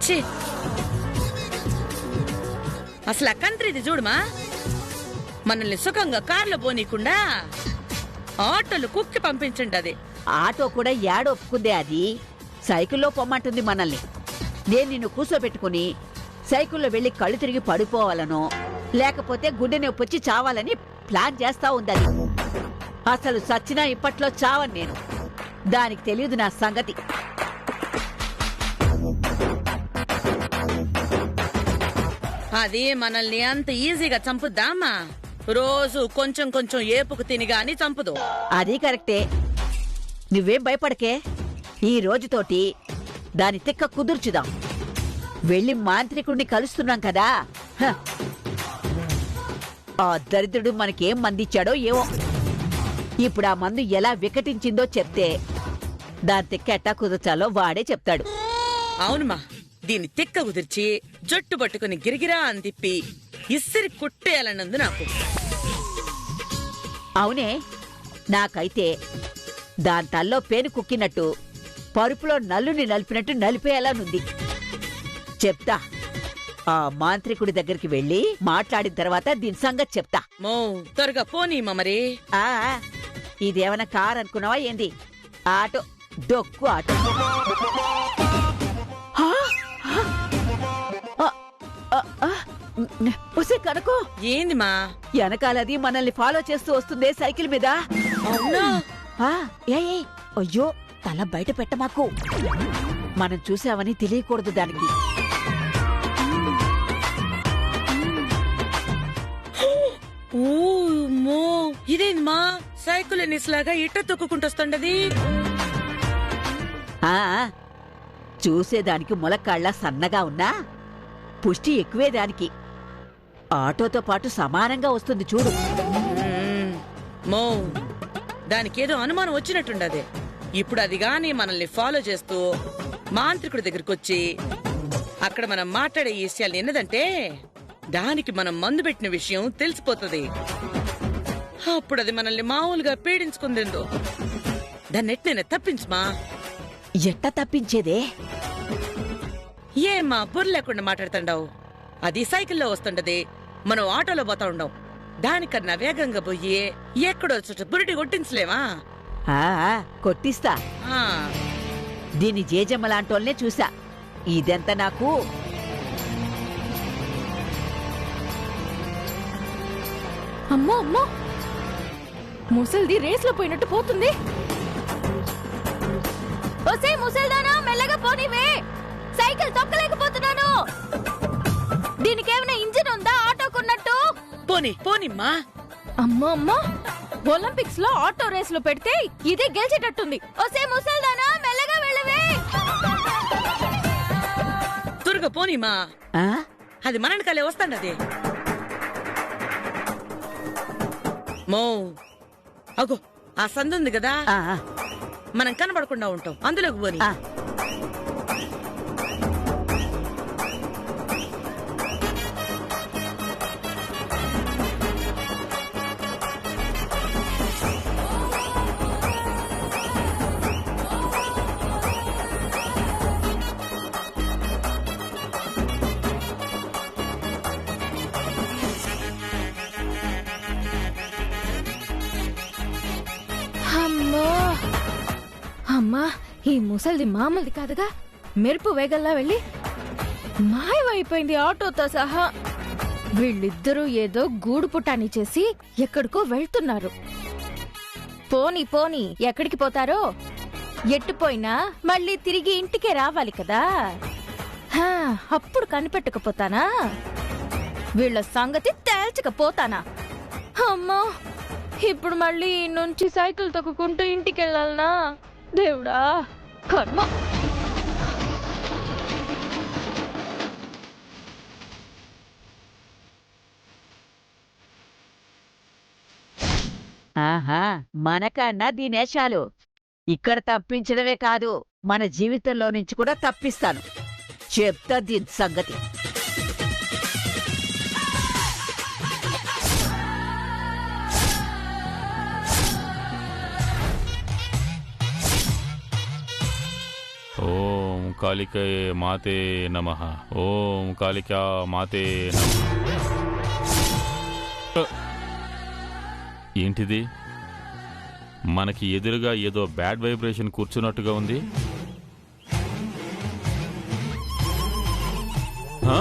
ఛీ, అసలు ఆ కంట్రీది చూడమా, మనల్ని సుఖంగా కార్లో పోనీకుండా ఆటోలు కుక్కి పంపించండి. అది ఆటో కూడా ఒప్పుకుందే, అది సైకిల్లో పొమ్మంటుంది మనల్ని. నేను నిన్ను కూర్చోబెట్టుకుని సైకిల్లో వెళ్లి కళ్ళు తిరిగి పడిపోవాలనో లేకపోతే గుండె నొప్పి వచ్చి చావాలని ప్లాన్ చేస్తా ఉందది. అసలు సచ్చినా ఇప్పట్లో చావని నేను. దానికి తెలియదు నా సంగతి. అది మనల్ని అంత ఈజీగా చంపుద్దామా? రోజు కొంచెం కొంచెం ఏపుకు తినిగాని చంపుదు. అది కరెక్టే. నువ్వేం భయపడకే. ఈ రోజుతోటి దాని తిక్క కుదుర్చుదాం. వెళ్లి మాంత్రికుడిని కలుస్తున్నాం కదా. ఆ దరిద్రుడు మనకేం మందిచ్చాడో ఏమో. ఇప్పుడు ఆ మందు ఎలా వికటించిందో చెప్తే దాని తిక్క ఎట్టా కుదర్చాలో వాడే చెప్తాడు. అవునుమా, దీన్ని తిక్క కుదిర్చి జట్టు పట్టుకుని గిరిగిరా అని తిప్పి ఇస్సిరి కుట్టేయాలన్నందు నాకు. అవునే, నాకైతే దాని తల్లో పేను కుక్కినట్టు పరుపులో నల్లుని నలిపినట్టు నలిపేయాలనుంది. చెప్తా. ఆ మాంత్రికుడి దగ్గరికి వెళ్లి మాట్లాడిన తర్వాత దీని సంగతి చెప్తా. మో త్వరగా పోనీమా. మరి ఇదేమన్నా కార్ అనుకున్నావా ఏంది? ఆటో, డొక్కు ఆటో. కనుకో ఏంది మా? వెనకాలది మనల్ని ఫాలో చేస్తూ వస్తుందే సైకిల్ మీద. అవునా? అయ్యో, తల బయట పెట్టమాకు. మనం చూసావని తెలియకూడదు దానికి. ఇదేంది మా? సైకిల్ నిస్లాగా ఇట్ట తొక్కుంటొస్తుండది. చూసేదానికి ములక్కాళ్ళ సన్నగా ఉన్నా పుష్టి ఎక్కువే దానికి. ఆటోతో పాటు సమానంగా వస్తుంది చూడు. మో, దానికేదో అనుమానం వచ్చినట్టుండదే. ఇప్పుడు అది గాని మనల్ని ఫాలో చేస్తూ మాంత్రికుడి దగ్గరికి వచ్చి అక్కడ మనం మాట్లాడే ఈ విషయాలు ఎన్నదంటే దానికి మనం మందు పెట్టిన విషయం తెలిసిపోతుంది. అప్పుడు అది మనల్ని మామూలుగా పీడించుకుందేందో. దాన్ని ఎట్నైనా తప్పించుమా. ఎట్ట తప్పించేదే? ఏమ్మా బుర్ర లేకుండా మాట్లాడుతుండవు? అది సైకిల్లో వస్తుండది, మనం ఆటోలో పోతా ఉండం. దానికన్నా వేగంగా పోయి ఎక్కడో చుట్టూ బురిటి కొట్టించలేమా? కొట్టిస్తా. దీని జేజమ్మ లాంటోల్నే చూసా. ఇదెంత నాకు. అమ్మో అమ్మో, ముసల్ది రేస్ లో పోయినట్టు పోతుంది. ఒసే ముసల్దానా, మెల్లగా పోనివే, సైకిల్ తొక్కలేకపోతున్నాను. దీనికేమైనా ఇంజిన్ ఉందా ఆటోకున్నట్టు? పోనిమ్మా. అమ్మో అమ్మా, ఒలింపిక్స్ లో ఆటో రేస్ లో పెడితే ఇదే గెలిచేటట్టుంది. ఒసే ముసల్దానా, మెల్లగా వెళ్ళవే. త్వరగా పోనిమ్మా. అది మనకాలే వస్తాండది. మో అగో, ఆ సందుంది కదా, మనం కనబడకుండా ఉంటాం. అందులోకి పోని. అమ్మా, ఈ ముసల్ది మామూలుది కాదుగా. మెరుపు వేగల్లా వెళ్ళి మాయమైపోయింది ఆటోతో సహా. వీళ్ళిద్దరూ ఏదో గూడు పుటాని చేసి ఎక్కడికో వెళ్తున్నారు. పోనీ పోనీ, ఎక్కడికి పోతారో? ఎట్టుపోయినా మళ్ళీ తిరిగి ఇంటికే రావాలి కదా. అప్పుడు కనిపెట్టకపోతానా? వీళ్ళ సంగతి తేల్చకపోతానా? అమ్మా, ఇప్పుడు మళ్ళీ నుంచి సైకిల్ తొక్కుంటూ ఇంటికెళ్ళాలనా? దేవుడా, కర్మ. మనకన్నా దీనేశాలు. ఇక్కడ తప్పించడమే కాదు, మన జీవితంలో నుంచి కూడా తప్పిస్తాను. చెప్తా దీని సంగతి. ఓం కాళికే మాతే నమః. ఓం కాళికా మాతే నమః. ఏంటిది? మనకి ఎదురుగా ఏదో బ్యాడ్ వైబ్రేషన్ కూర్చున్నట్టుగా ఉంది. హ?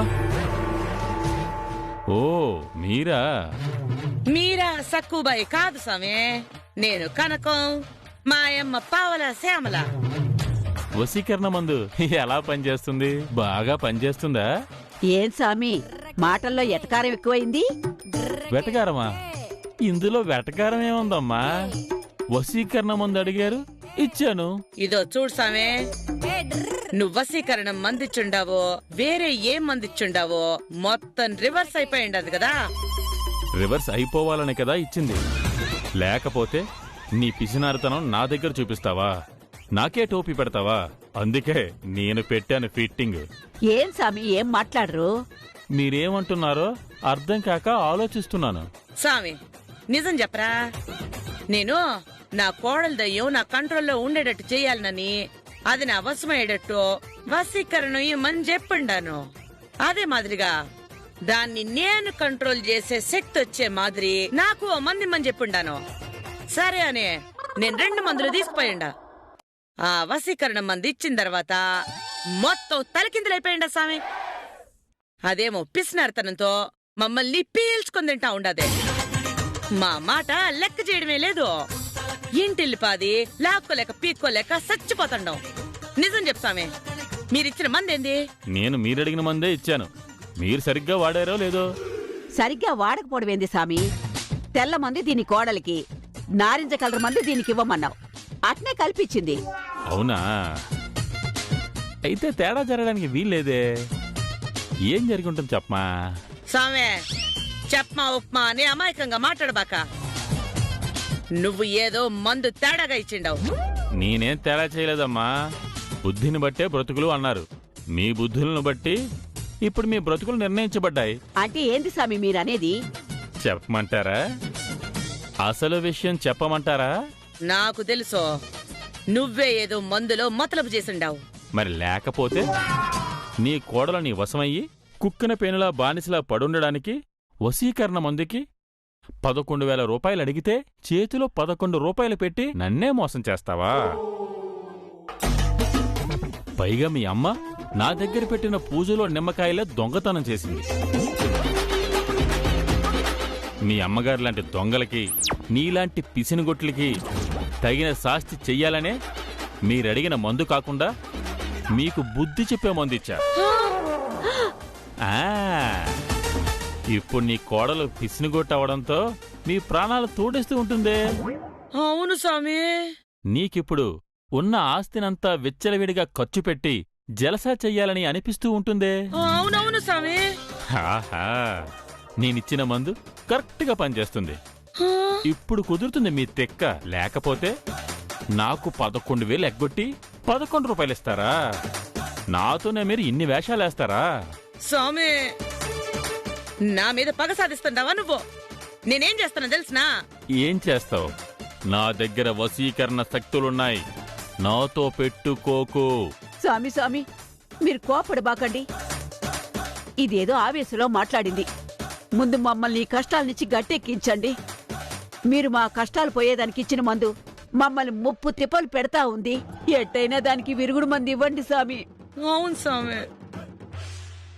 ఓ మీరా? మీరా సక్కుబాయి కాదు స్వామి, నేను కనకం, మాయమ్మ పావల శ్యామల. వశీకరణ మందు ఎలా పనిచేస్తుంది? బాగా పనిచేస్తుందా? ఏం సామి మాటల్లో ఎటకారం ఎక్కువైంది? వెటకారమా? ఇందులో వెటకారం ఏముందమ్మా? వశీకరణ మందు అడిగారు, ఇచ్చాను. ఇదో చూడు స్వామి, నువ్వు వశీకరణం మందిచ్చుండావో వేరే ఏం మందిచ్చుండావో మొత్తం రివర్స్ అయిపోయిండదు కదా. రివర్స్ అయిపోవాలని కదా ఇచ్చింది. లేకపోతే నీ పిసినారితనం నా దగ్గర చూపిస్తావా? నాకే టోపీ పెడతావా? అందుకే నేను పెట్టాను ఫిట్టింగ్. ఏం సామి ఏం మాట్లాడరు? మీరేమంటున్నారో అర్థం కాక ఆలోచిస్తున్నాను. స్వామి నిజం చెప్పరా, నేను నా కోడల దయ్యం నా కంట్రోల్లో ఉండేటట్టు చేయాలనని, అది నా వశమయ్యేటట్టు వశీకరణం ఇమ్మని చెప్పిండాను. అదే మాదిరిగా దాన్ని నేను కంట్రోల్ చేసే శక్తి వచ్చే మాదిరి నాకు ఓ మంది ఇమ్మని చెప్పిండాను. సరే అని నేను 2 మందులు తీసుకుపోయిండా. ఆ వశీకరణం మంది ఇచ్చిన తర్వాత మొత్తం తలకిందులైపోయిండా స్వామి. అదేమో పిసినారితనంతో మమ్మల్ని పీల్చుకొని తింటా ఉండదే. మా మాట లెక్క చేయడమే లేదు. ఇంటిల్లిపాది లాక్కోలేక పీక్కోలేక చచ్చిపోతుండం. నిజం చెప్తామే, మీరిచ్చిన మందేంది? నేను మీరడిగిన మందే ఇచ్చాను. మీరు సరిగ్గా వాడారో లేదో? సరిగ్గా వాడకపోవడమేంది సామి? తెల్ల మంది దీని కోడలికి, నారింజ కలర్ మంది దీనికి ఇవ్వమన్నావు. అట్నే కల్పించింది. అవునా? అయితే తేడా జరగడానికి వీల్లేదే. ఏం జరిగి ఉంటుంది చెప్పమా? స్వామి చెప్పమా ఉప్మా అని అమాయకంగా మాట్లాడబాక. నువ్వు ఏదో మందు తేడాగా ఇచ్చిండావు. నేనేం తేడా చేయలేదమ్మా. బుద్ధిని బట్టే బ్రతుకులు అన్నారు. మీ బుద్ధులను బట్టి ఇప్పుడు మీ బ్రతుకులు నిర్ణయించబడ్డాయి. అంటే ఏంది సామి మీరనేది? చెప్పమంటారా? అసలు విషయం చెప్పమంటారా? నాకు తెలుసు, నువ్వే ఏదో మందులో మతలబు చేసిండావు. మరి లేకపోతే నీ కోడలు నీ వశమయ్యి కుక్కిన పేనులా బానిసలా పడుండడానికి వశీకరణ మందుకి 11,000 రూపాయలు అడిగితే చేతిలో 11 రూపాయలు పెట్టి నన్నే మోసం చేస్తావా? పైగా మీ అమ్మ నా దగ్గర పెట్టిన పూజలో నిమ్మకాయలే దొంగతనం చేసింది. మీ అమ్మగారు లాంటి దొంగలకి, నీలాంటి పిసినిగొట్లకి తగిన శాస్తి చెయ్యాలనే మీరడిగిన మందు కాకుండా మీకు బుద్ధి చెప్పే మందు ఇచ్చా. ఇప్పుడు నీ కోడలు పిసినిగొట్టు అవడంతో మీ ప్రాణాలు తోడేస్తూ ఉంటుందే. అవును స్వామి. నీకిప్పుడు ఉన్న ఆస్తినంతా విచ్చలవిడిగా ఖర్చు పెట్టి జలసా చెయ్యాలని అనిపిస్తూ ఉంటుందే. అవునవును స్వామి. ఆహా, నేనిచ్చిన మందు కరెక్ట్గా పనిచేస్తుంది. ఇప్పుడు కుదురుతుంది మీ తెక్క. లేకపోతే నాకు 11,000 ఎగ్గొట్టి 11 రూపాయలు ఇస్తారా? నాతోనే మీరు ఇన్ని వేషాలేస్తారా? స్వామి నా మీద పగ సాధిస్తుండావా నువ్వు? నేనేం చేస్తానో తెలుసునా? ఏం చేస్తావు? నా దగ్గర వశీకరణ శక్తులున్నాయి. నాతో పెట్టుకోకు. స్వామి స్వామి మీరు కోపడబాకండి. ఇదేదో ఆవేశంలో మాట్లాడింది. ముందు మమ్మల్ని ఈ కష్టాల నుంచి గట్టెక్కించండి. మీరు మా కష్టాలు పోయేదానికి ఇచ్చిన మందు మమ్మల్ని ముప్పు తిప్పలు పెడతా ఉంది. ఎట్టయినా దానికి విరుగుడు మంది ఇవ్వండి స్వామి. అవును స్వామి,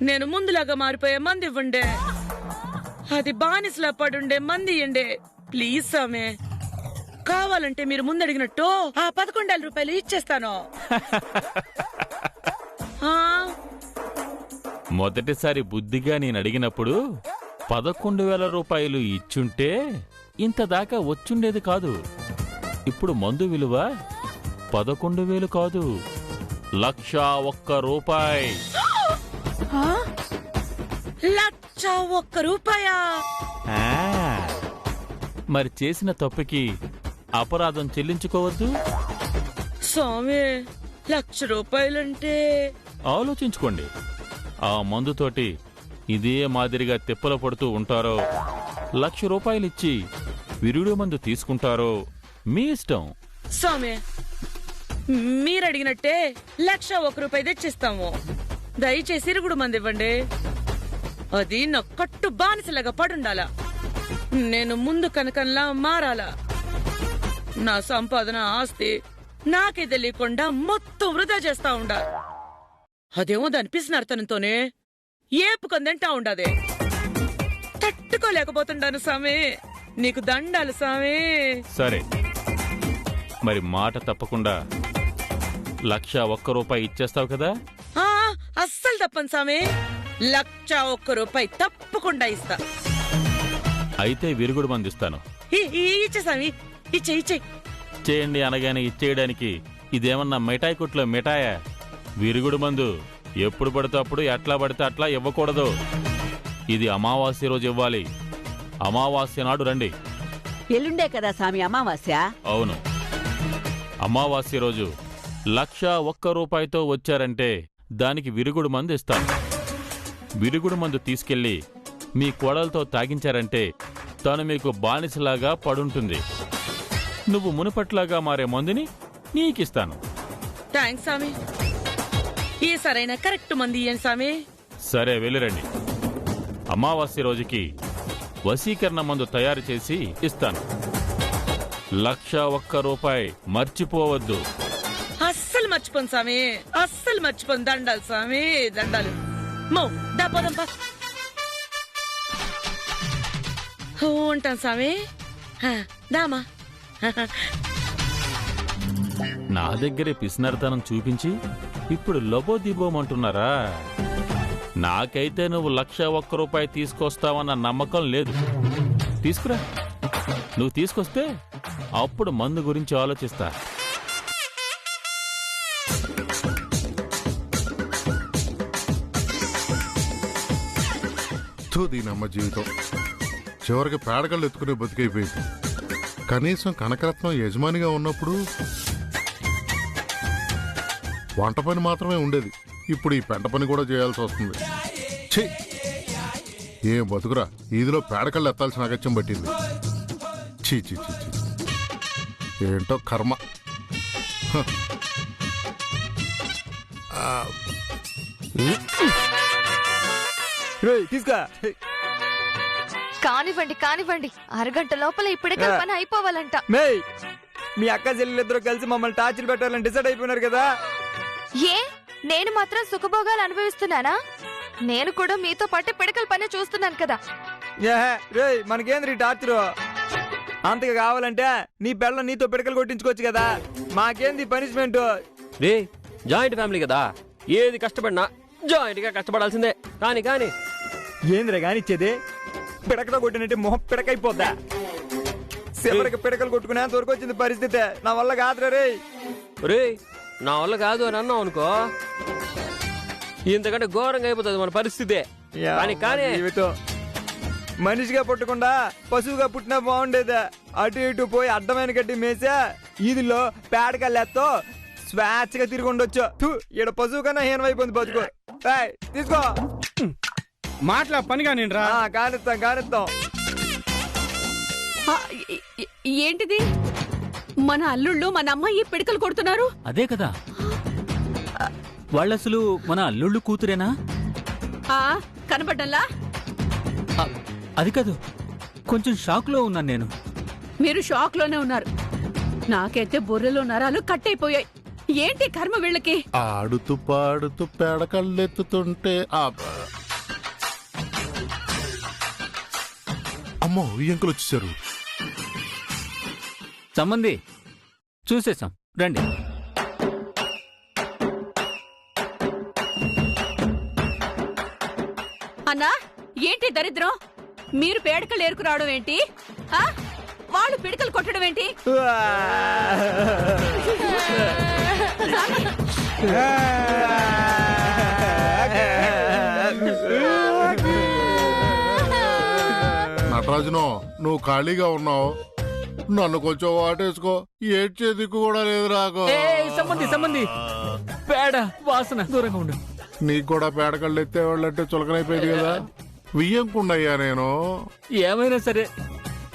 నేను ముందులాగా మారిపోయే మంది ఇవ్వండే. అది బానిసలా పడుండే మంది ఇయ్యండే ప్లీజ్ స్వామి. కావాలంటే మీరు ముందడిగినట్టు ఆ 11,000 రూపాయలు ఇచ్చేస్తాను. మొదటిసారి బుద్ధిగా నేనడిగినప్పుడు 11,000 రూపాయలు ఇచ్చుంటే ఇంతదాకా వచ్చుండేది కాదు. ఇప్పుడు మందు విలువ 11,000 కాదు, 1,01 రూపాయి. 1,01 రూపాయా? మరి చేసిన తప్పుకి అపరాధం చెల్లించుకోవద్దు? స్వామి 1,00,000 రూపాయలంటే ఆలోచించుకోండి. ఆ మందుతోటి ఇదే మాదిరిగా తిప్పలు పడుతూ ఉంటారో, 1,00,000 రూపాయలిచ్చి విరుడు మందు తీసుకుంటారో మీ ఇష్టం. స్వామి మీరడిగినట్టే 1,01 రూపాయి తెచ్చిస్తాము. దయచేసి ఇరుగుడు మంది ఇవ్వండి. అది నా కట్టు బానిసలాగా పడుండాలా. నేను ముందు కనకంలా మారాలా. నా సంపాదన ఆస్తి నాకే తెలియకుండా మొత్తం వృధా చేస్తా ఉండా. అదేమో దాని పిసినర్థనంతోనే ఏపుకొని తింటా ఉండదే. తట్టుకోలేకపోతుండాను సామి. నీకు దండాలు సామి. సరే, మరి మాట తప్పకుండా 1,01 రూపాయి ఇచ్చేస్తావు కదా? ఆ, అస్సలు తప్పను సామి. 1,01 రూపాయి తప్పకుండా ఇస్తా. అయితే విరుగుడు మందిస్తాను. ఇచ్చే సామి, ఇచ్చే. చేయండి అనగానే ఇచ్చేయడానికి ఇదేమన్నా మిఠాయి కొట్లో మిఠాయా? విరుగుడు మందు ఎప్పుడు పడితే అప్పుడు ఎట్లా పడితే అట్లా ఇవ్వకూడదు. ఇది అమావాస్య రోజు ఇవ్వాలి. అమావాస్య నాడు రండి. ఎల్లుండే కదా సామి అమావాస్య. అవును, అమావాస్య రోజు 1,01 రూపాయితో వచ్చారంటే దానికి విరుగుడు మందు ఇస్తాను. విరుగుడు మందు తీసుకెళ్లి మీ కోడలతో తాగించారంటే తను మీకు బానిసలాగా పడుంటుంది. నువ్వు మునుపట్లాగా మారే మందుని నీకిస్తాను. థ్యాంక్స్ సామి. ఈ సరైన కరెక్ట్ మంది ఇయ్యండి సామి. సరే, వెళ్ళిరండి. అమావాస్య రోజుకి వశీకరణ మందు తయారు చేసి ఇస్తాను. 1,01 రూపాయి మర్చిపోవద్దు. అస్సలు మర్చిపోను సామి, అస్సలు మర్చిపోను. దండాలు సామి, దండాలు. దా పోదంపా. ఉంటాను సామి. దామా. నా దగ్గరే పిసినర్తనం చూపించి ఇప్పుడు లబోదిబోమంటున్నారా? నాకైతే నువ్వు 1,01 రూపాయి తీసుకొస్తావన్న నమ్మకం లేదు. తీసుకురా. నువ్వు తీసుకొస్తే అప్పుడు మందు గురించి ఆలోచిస్తా. దీనమ్మ జీవితం చివరికి పేడకళ్ళు ఎత్తుకునే బతికైపోయింది. కనీసం కనకరత్నం యజమానిగా ఉన్నప్పుడు వంట పని మాత్రమే ఉండేది. ఇప్పుడు ఈ పెంట పని కూడా చేయాల్సి వస్తుంది. ఛీ, ఏం బతుకురా. ఈదిలో పేడకళ్ళు ఎత్తాల్సిన అగత్యం పట్టింది. చీ చీ చీ చీ, ఏంటో కర్మ. తీసుకా. కానివ్వండి, అరగంట లోపల ఇప్పుడే పని అయిపోవాలంట. మేయ్, మీ అక్క చెల్లెలిద్దరూ కలిసి మమ్మల్ని టార్చర్ పెట్టాలని డిసైడ్ అయిపోయినారు కదా. ఏ, నేను మాత్రం సుఖభోగాలు అనుభవిస్తున్నానా? నేను కూడా మీతో పాటు పిడకల పని చూస్తున్నాను కదా. రే, మనకేంద్రీ టార్చరు? అంతగా కావాలంటే నీ పిల్ల నీతో పిడకలు కొట్టించుకోవచ్చు కదా. మాకేంది పనిష్మెంట్? రే, జాయింట్ ఫ్యామిలీ కదా, ఏది కష్టపడినా జాయింట్ గా కష్టపడాల్సిందే. కానీ ఏంద్రా కానిచ్చేది? పిడకతో కొట్టినట్టు మొహం పిడకైపోద్దా? చివరికి పిడకలు కొట్టుకునేంత వరకు వచ్చింది పరిస్థితి. నా వల్ల కాదురా రే. రే, నా వల్ల కాదు అని అన్నావు అనుకో, ఇంతకంటే ఘోరంగా అయిపోతుంది మన పరిస్థితి. కానీ జీవితం మనిషిగా పుట్టకుండా పశువుగా పుట్టినా బాగుండేదా? అటు ఇటు పోయి అడ్డమైన గడ్డి మేసా ఈదుల్లో పేడకల్లేతో స్వేచ్ఛగా తిరిగి ఉండొచ్చు. ఈడ పశువు కన్నా హీనమైపోయింది బతుకు. తీసుకో. మాటలా పనిగా నేను రా. కానిస్తాం. ఏంటిది? మన అల్లుళ్ళు మన అమ్మాయి పిడకలు కొడుతున్నారు. అదే కదా, వాళ్ళసలు మన అల్లుళ్ళు కూతురేనా? కనబడ్డంలా? అది కాదు, కొంచెం షాక్ లో ఉన్నాను నేను. మీరు షాక్ లోనే ఉన్నారు. నాకైతే బుర్రలో నరాలు కట్టయిపోయాయి. ఏంటి కర్మ వీళ్ళకి? ఆడుతూ పాడుతూ పేడకళ్ళెత్తుతుంటే అమ్మో, ఈ అంకులు వచ్చేసారు. సంబంధి చూసేసాం, రండి. అన్నా, ఏంటి దరిద్రం? మీరు పేడకలు ఏరుకురావడం ఏంటి? వాళ్ళు పిడకలు కొట్టడం ఏంటి? నటరాజునో, నువ్వు ఖాళీగా ఉన్నావు, నన్ను కొంచెం వాటేసుకో. ఏడ్చే దిక్కు కూడా లేదు నాకు. సంబంధి పేడ వాసన దూరంగా ఉండు. నీకు కూడా పేడకళ్ళు ఎత్తేవాళ్ళంటే చులకనైపోయింది కదా. వియ్యంకుండయ్యా నేను. ఏమైనా సరే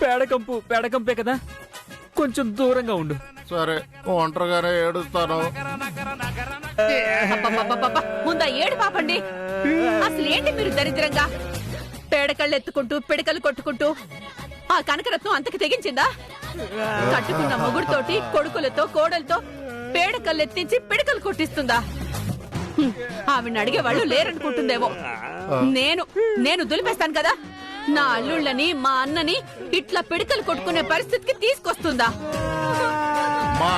పేడకంపే కదా, కొంచెం దూరంగా ఉండు. సరే ఒంటరిగానే ఏడుస్తాను. అబ్బబ్బబ్బబ్బబ్బ, ముందా ఏడు పాపండి. అసలు ఏంటి మీరు దరిద్రంగా పేడకళ్ళు ఎత్తుకుంటూ పిడకలు కొట్టుకుంటూ ఆ కనకరత్నం అంతకి తెగించిందా? కట్టుకున్న మొగుడుతోటి కొడుకులతో కోడలతో పేడకళ్ళు ఎత్తించి పిడకలు కొట్టిస్తుందా? ఆవిడ అడిగే వాళ్ళు లేరనుకుంటుందేమో. నేను దులిపేస్తాను కదా. నా అల్లుళ్ళని మా అన్నని ఇట్లా పిడకలు కొట్టుకునే పరిస్థితికి తీసుకొస్తుందా? మా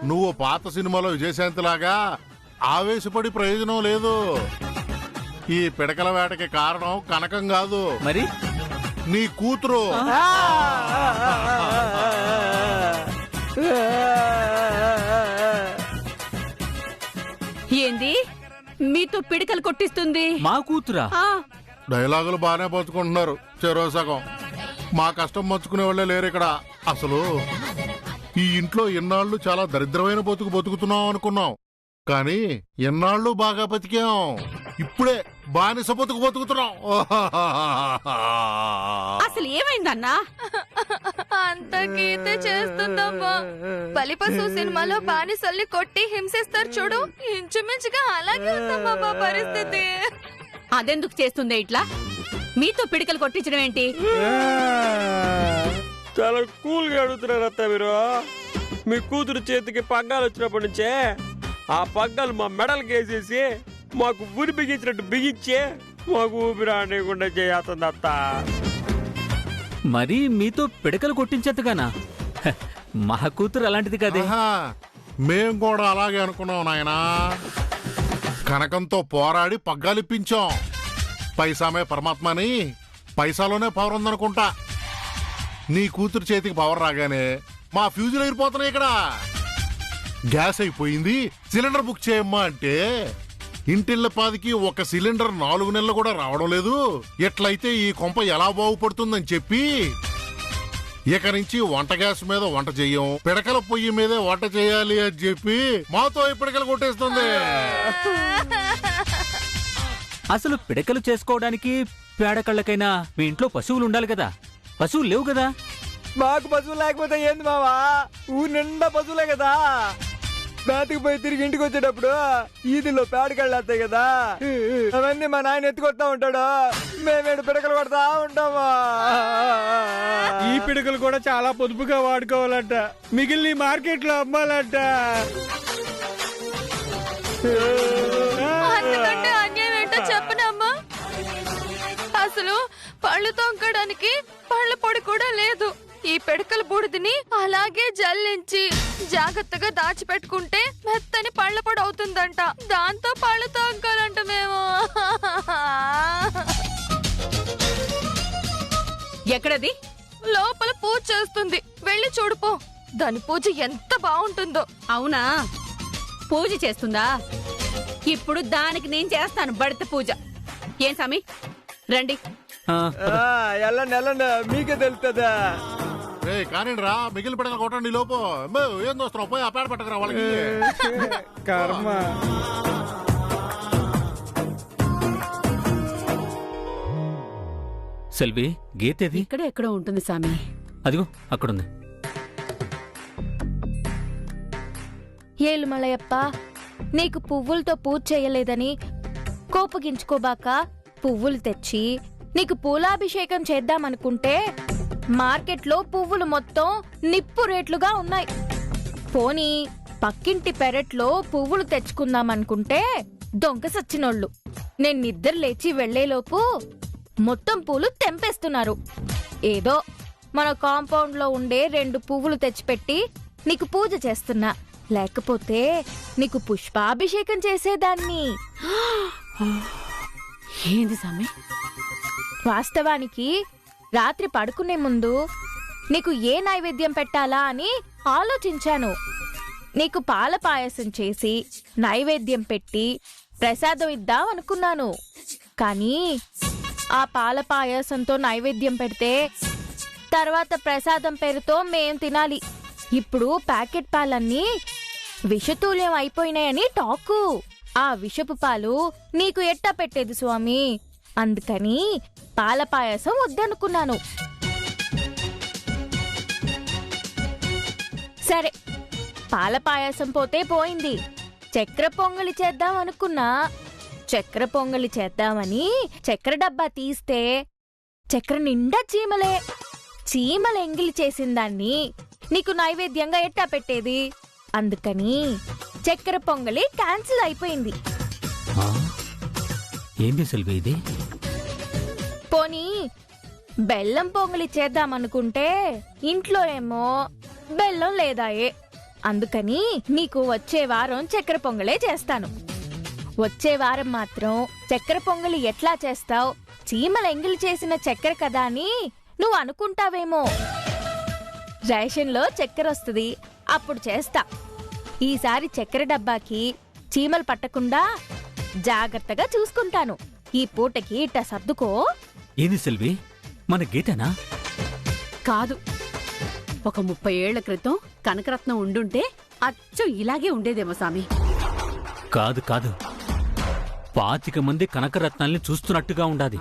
నువ్వు పాత సినిమాలో విజయశాంతిలాగా ఆవేశపడి ప్రయోజనం లేదు. ఈ పిడకల వేటకి కారణం కనకం కాదు, మరి నీ కూతురు. ఏంది మీతో పిడకలు కొట్టిస్తుంది? మా కూతురా? ఆ, డైలాగులు బాగానే పంచుకుంటున్నారు, చెరో సగం. మా కష్టం పంచుకునే వాళ్ళే లేరు ఇక్కడ. అసలు ఈ ఇంట్లో ఎన్నాళ్ళు చాలా దరిద్రమైన బతుకుతున్నాం అనుకున్నాం, కానీ ఎన్నాళ్ళు బాగా బతికాం. ఇప్పుడే బానిస బతుకుతున్నాం. అసలు ఏమైందన్నా? అంత గీతే చేస్తుందమ్మా. బలిపశు సినిమాలో బానిసల్ని కొట్టి హింసిస్తారు చూడు, ఇంచుమించుగా అలాగే ఉందమ్మా మా పరిస్థితి. అదెందుకు చేస్తుందే ఇట్లా? మీతో పిడకలు కొట్టించడం ఏంటి? చాలా కూల్ గా అడుగుతున్నారు అత్త మీరు. మీ కూతురు చేతికి పగ్గాలు వచ్చినప్పటి నుంచే ఆ పగ్గాలు మా మెడలకి వేసేసి మాకు ఊరి బిగించినట్టు బిగించి మాకు ఊపిరాడకుండా చేస్తుంది అత్త. మరి మీతో పిడకలు కొట్టించేంతగానా? హ, మా కూతురు అలాంటిది కదే. ఆహా, మేం కూడా అలాగే అనుకున్నాం నాయనా. కనకంతో పోరాడి పగ్గాలిప్పించాం. పైసామే పరమాత్మని, పైసాలోనే పవర్ ఉందనుకుంటా. నీ కూతురు చేతికి పవర్ రాగానే మా ఫ్యూజులు అయిపోతున్నాయి. ఇక్కడ గ్యాస్ అయిపోయింది, సిలిండర్ బుక్ చేయమ్మా అంటే ఇంటిళ్ళ పాదికి ఒక సిలిండర్ 4 నెలలు కూడా రావడం లేదు. ఎట్లయితే ఈ కొంప ఎలా బాగుపడుతుందని చెప్పి ఇక నుంచి వంట గ్యాస్ మీద వంట చెయ్యం, పిడకల పొయ్యి మీదే వంట చేయాలి అని చెప్పి మాతో ఈ పిడకలు కొట్టేస్తుంది. అసలు పిడకలు చేసుకోవడానికి పేడకళ్ళకైనా మీ ఇంట్లో పశువులు ఉండాలి కదా. పశువులు లేవు కదా. మాకు పశువులు లేకపోతే ఏంది మావా? ఊరు నిండా పశువులే కదా. బయటకు పోయి తిరిగి ఇంటికి వచ్చేటప్పుడు ఈదిలో పేడకళ్ళు వస్తాయి కదా, అవన్నీ మా నాయన ఎత్తుకొస్తా ఉంటాడు. మేమేడు పిడకలు కొడతా ఉంటామా. ఈ పిడకలు కూడా చాలా పొదుపుగా వాడుకోవాలంట, మిగిలిన మార్కెట్ లో అమ్మాలంట. అంతకంటే అన్యాయం ఏంటో చెప్పనమ్మా. అసలు పళ్ళు తొంకడానికి పళ్ళ పొడి కూడా లేదు. ఈ పిడకల బూడిదని అలాగే జల్లించి జాగ్రత్తగా దాచిపెట్టుకుంటే మెత్తని పళ్ళ పొడి అవుతుందంట. దాంతో పళ్ళు తొంకాలంట మేము. ఎక్కడది? లోపల పూజ చేస్తుంది, వెళ్ళి చూడుపో. దాని పూజ ఎంత బాగుంటుందో. అవునా, పూజ చేస్తుందా? ఇప్పుడు దానికి నేను చేస్తాను బడత పూజ. ఏం సామి, రండి. వెళ్ళండి వెళ్ళండి, మీకే తెలుస్తుందా. కానీ రా, మిగిలిన పిడకలు కొట్టండి లోపు. ఏం దోస్తున్నావు? పోయి ఆ పేడ పట్టకరా వాళ్ళకి. కర్మ. సెల్వి, గీతేది? ఇక్కడ ఎక్కడో ఉంటుంది సామి. అదిగో అక్కడుంది. ఏలుమలయప్ప, నీకు పువ్వులతో పూజ చేయలేదని కోపగించుకోబాక పువ్వులు తెచ్చి నీకు పూలాభిషేకం చేద్దామనుకుంటే మార్కెట్లో పువ్వులు మొత్తం నిప్పు రేట్లుగా ఉన్నాయి. పోనీ పక్కింటి పెరట్లో పువ్వులు తెచ్చుకుందామనుకుంటే దొంగ సచ్చినోళ్ళు. నేను నిద్ర లేచి వెళ్లేలోపు మొత్తం పూలు తెంపేస్తున్నారు. ఏదో మన కాంపౌండ్ లో ఉండే 2 పువ్వులు తెచ్చిపెట్టి నీకు పూజ చేస్తున్నా, లేకపోతే నీకు పుష్పాభిషేకం చేసేదాన్ని. ఏంది సామి? వాస్తవానికి రాత్రి పడుకునే ముందు నీకు ఏ నైవేద్యం పెట్టాలా అని ఆలోచించాను. నీకు పాల పాయసం చేసి నైవేద్యం పెట్టి ప్రసాదం ఇద్దాం అనుకున్నాను. కానీ ఆ పాల పాయసంతో నైవేద్యం పెడితే తర్వాత ప్రసాదం పేరుతో మేం తినాలి. ఇప్పుడు ప్యాకెట్ పాలన్నీ విషతూల్యం అయిపోయినాయని టాకు. ఆ విషపు పాలు నీకు ఎట్టా పెట్టేది స్వామి? అందుకని పాల పాయసం వద్దనుకున్నాను. సరే, పాల పాయాసం పోతే పోయింది, చక్కెర పొంగలి చేద్దాం అనుకున్నా. చక్కెర పొంగలి చేద్దామని చక్కెర డబ్బా తీస్తే చక్కెర నిండా చీమలే. చీమలు ఎంగిలి చేసిందాన్ని నీకు నైవేద్యంగా ఎట్టా పెట్టేది? అందుకని చక్కెర పొంగలి క్యాన్సిల్ అయిపోయింది. ఆ? ఏంది సెల్వి ఇది? పోనీ బెల్లం పొంగలి చేద్దామనుకుంటే ఇంట్లో ఏమో బెల్లం లేదాయే. అందుకని నీకు వచ్చే వారం చక్కెర పొంగలే చేస్తాను. వచ్చే వారం మాత్రం చక్కెర పొంగలి ఎట్లా చేస్తావు? చీమల ఎంగిలి చేసిన చక్కెర కదా అని నువ్వు అనుకుంటావేమో. రేషన్లో చక్కెర వస్తుంది, అప్పుడు చేస్తా. ఈసారి చక్కెర డబ్బాకి చీమలు పట్టకుండా జాగ్రత్తగా చూసుకుంటాను. ఈ పూటకి ఇట్ట సర్దుకో. ఏంది సెల్వి, మన గీతనా? కాదు, ఒక 30 ఏళ్ల క్రితం కనకరత్నం ఉండుంటే అచ్చం ఇలాగే ఉండేదేమో సామి. కాదు కాదు, 25 మంది కనకరత్నాల్ని చూస్తున్నట్టుగా ఉండాది.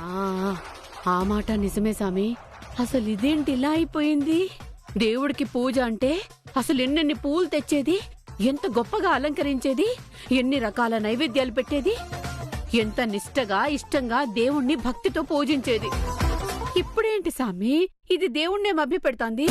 ఆ మాట నిజమే సామి. అసలు ఇదేంటి ఇలా అయిపోయింది? దేవుడికి పూజ అంటే అసలు ఎన్నెన్ని పూలు తెచ్చేది, ఎంత గొప్పగా అలంకరించేది, ఎన్ని రకాల నైవేద్యాలు పెట్టేది, ఎంత నిష్టగా ఇష్టంగా దేవుణ్ణి భక్తితో పూజించేది. ఇప్పుడేంటి సామి, ఇది దేవుణ్ణే మభ్య పెడుతోంది.